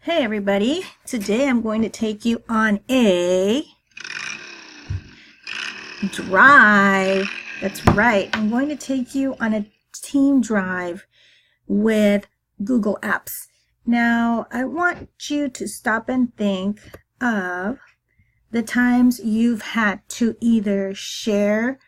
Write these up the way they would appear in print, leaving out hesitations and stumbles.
Hey everybody, today I'm going to take you on a drive. That's right, I'm going to take you on a team drive with Google Apps. Now, I want you to stop and think of the times you've had to either share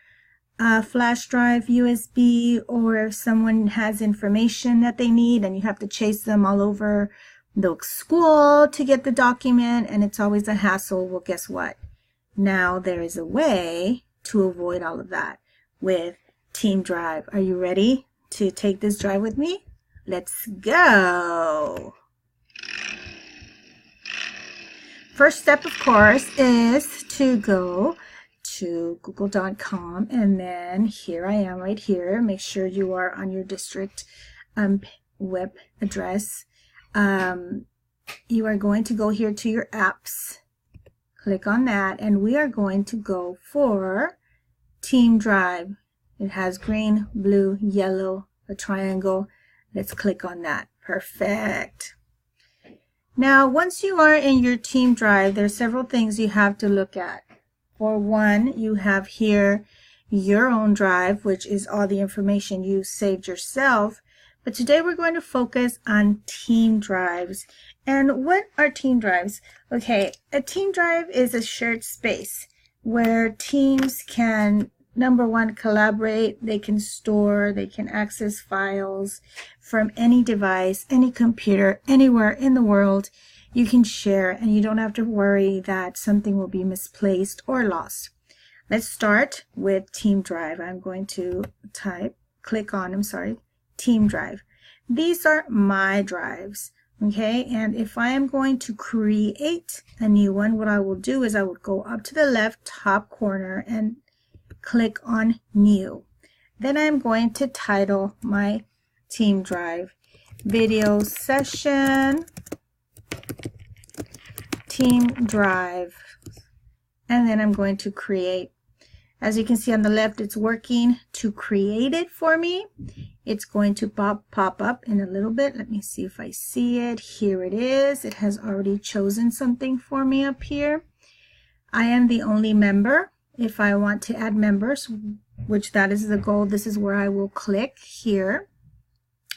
a flash drive, USB, or if someone has information that they need and you have to chase them all over the school to get the document, and it's always a hassle. Well, guess what? Now there is a way to avoid all of that with Team Drive. Are you ready to take this drive with me? Let's go. First step, of course, is to go to google.com, and then here I am right here. Make sure you are on your district web address. You are going to go here to your apps, click on that, and we are going to go for Team Drive. It has green, blue, yellow, a triangle. Let's click on that. Perfect. Now, once you are in your Team Drive, there are several things you have to look at. For one, you have here your own drive, which is all the information you saved yourself. But today we're going to focus on team drives. And what are team drives? Okay, a team drive is a shared space where teams can, number one, collaborate, they can store, they can access files from any device, any computer, anywhere in the world. You can share and you don't have to worry that something will be misplaced or lost. Let's start with Team Drive. I'm going to Team Drive. These are my drives, okay? And if I am going to create a new one, what I will do is I will go up to the left top corner and click on New. Then I'm going to title my Team Drive Video Session Team Drive, and then I'm going to create. As you can see on the left, it's working to create it for me. It's going to pop up in a little bit. Let me see if I see it. Here it is. It has already chosen something for me up here. I am the only member. If I want to add members, which that is the goal, this is where I will click here.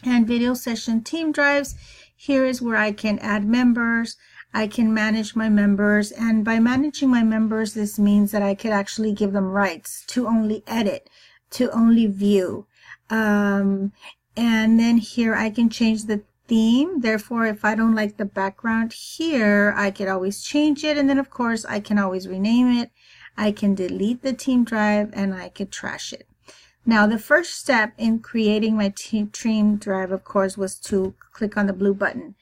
And Video Session Team Drives, here is where I can add members. I can manage my members, and by managing my members, this means that I could actually give them rights to only edit, to only view. And then here I can change the theme. Therefore, if I don't like the background here, I could always change it. And then, of course, I can always rename it. I can delete the team drive, and I could trash it. Now, the first step in creating my team drive, of course, was to click on the blue button.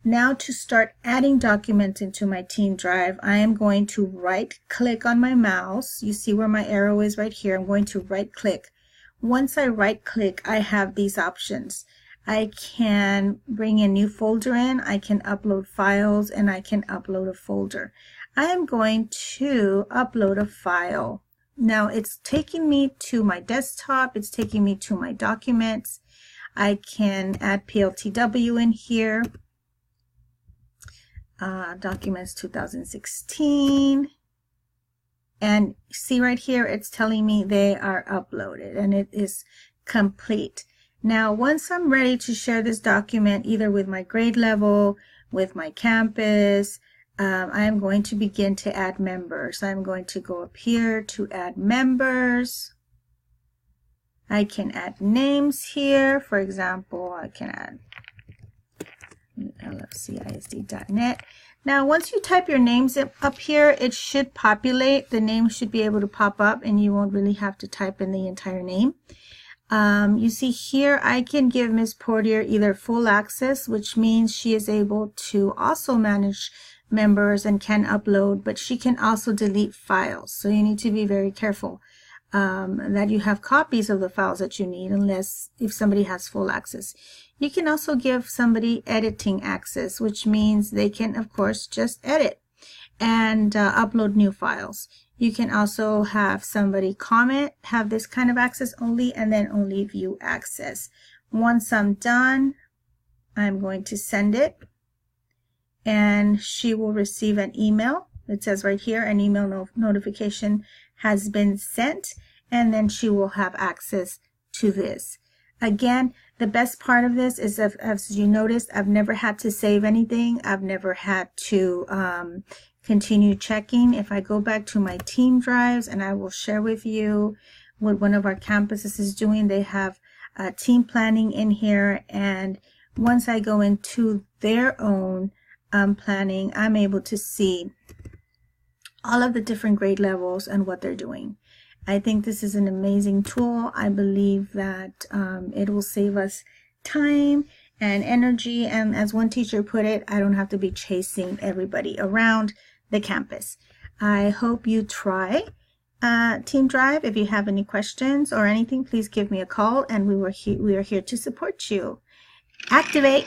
Now, to start adding documents into my team drive, I am going to right click on my mouse. You see where my arrow is right here. I'm going to right click. Once I right click, I have these options. I can bring a new folder in, I can upload files, and I can upload a folder. I am going to upload a file. Now, it's taking me to my desktop. It's taking me to my documents. I can add PLTW in here. Documents 2016, and see right here it's telling me they are uploaded and it is complete. Now, once I'm ready to share this document either with my grade level, with my campus, I am going to begin to add members. I'm going to go up here to add members. I can add names here. For example, I can add lfcisd.net. Now, once you type your names up here, it should populate. The name should be able to pop up, and you won't really have to type in the entire name. You see here, I can give Ms. Portier either full access, which means she is able to also manage members and can upload, but she can also delete files. So you need to be very careful that you have copies of the files that you need, unless if somebody has full access. You can also give somebody editing access, which means they can, of course, just edit and upload new files. You can also have somebody comment, have this kind of access only, and then only view access. Once I'm done, I'm going to send it. and she will receive an email. It says right here, an email notification has been sent, and then she will have access to this. Again, the best part of this is, as you noticed, I've never had to save anything. I've never had to continue checking. If I go back to my team drives, and I will share with you what one of our campuses is doing, they have team planning in here, and once I go into their own planning, I'm able to see all of the different grade levels and what they're doing. I think this is an amazing tool. I believe that it will save us time and energy, and as one teacher put it, I don't have to be chasing everybody around the campus. I hope you try Team Drive. If you have any questions or anything, please give me a call, and we are here to support you. Activate!